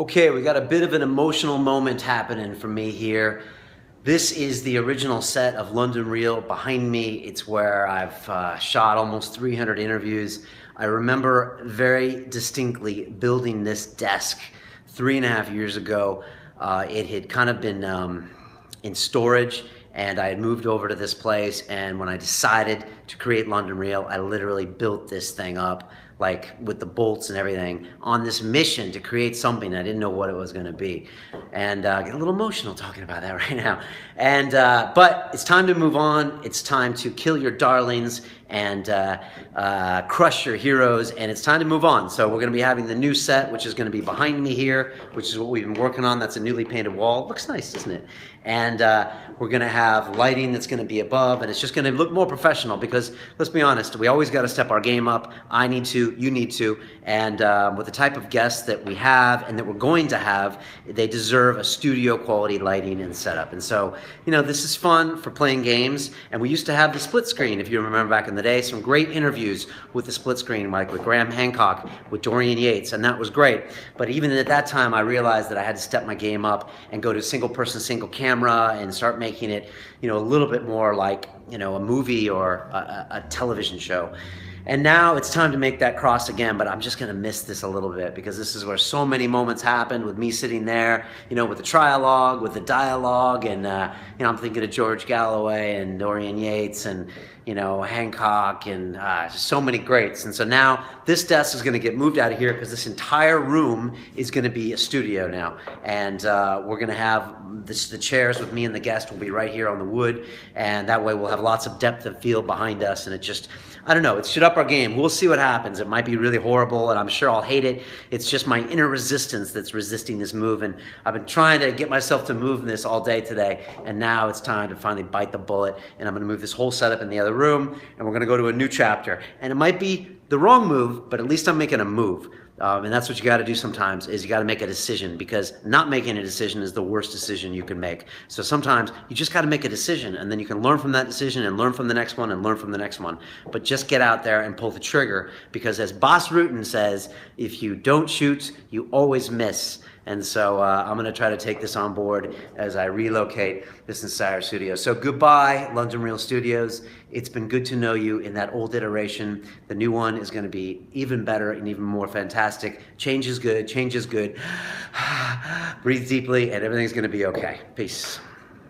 Okay, we got a bit of an emotional moment happening for me here. This is the original set of London Real behind me. It's where I've shot almost 300 interviews. I remember very distinctly building this desk 3.5 years ago. It had kind of been in storage, and I had moved over to this place, and when I decided to create London Real, I literally built this thing up, like with the bolts and everything, on this mission to create something I didn't know what it was going to be. And I get a little emotional talking about that right now. And but it's time to move on. It's time to kill your darlings and crush your heroes, and it's time to move on. So we're going to be having the new set, which is going to be behind me here, which is what we've been working on. That's a newly painted wall. It looks nice, doesn't it? And we're going to have lighting that's going to be above, and it's just going to look more professional because, let's be honest, we always got to step our game up. I need to, you need to, and with the type of guests that we have and that we're going to have, they deserve a studio quality lighting and setup. And so, you know, this is fun for playing games, and we used to have the split screen, if you remember back in the day, some great interviews with the split screen, like with Graham Hancock, with Dorian Yates, and that was great. But even at that time, I realized that I had to step my game up and go to single person, single camera, and start making it, you know, a little bit more like, you know, a movie or a television show. And now it's time to make that cross again, but I'm just going to miss this a little bit because this is where so many moments happened with me sitting there, you know, with the trialogue, with the dialogue, and, you know, I'm thinking of George Galloway and Dorian Yates and, you know, Hancock and so many greats. And so now this desk is going to get moved out of here because this entire room is going to be a studio now. And we're going to have the chairs with me and the guest will be right here on the wood. And that way we'll have lots of depth of field behind us. And it just, I don't know, it should up our game. We'll see what happens. It might be really horrible, and I'm sure I'll hate it. It's just my inner resistance that's resisting this move, and I've been trying to get myself to move this all day today, and now it's time to finally bite the bullet, and I'm going to move this whole setup in the other room, and we're going to go to a new chapter. And it might be the wrong move, but at least I'm making a move. And that's what you got to do sometimes, is you got to make a decision, because not making a decision is the worst decision you can make. So sometimes you just got to make a decision, and then you can learn from that decision and learn from the next one and learn from the next one. But just get out there and pull the trigger, because as Bas Rutten says, if you don't shoot, you always miss. And so I'm going to try to take this on board as I relocate this entire studio. So goodbye, London Real Studios. It's been good to know you in that old iteration. The new one is going to be even better and even more fantastic. Change is good. Change is good. Breathe deeply, and everything's going to be okay. Peace.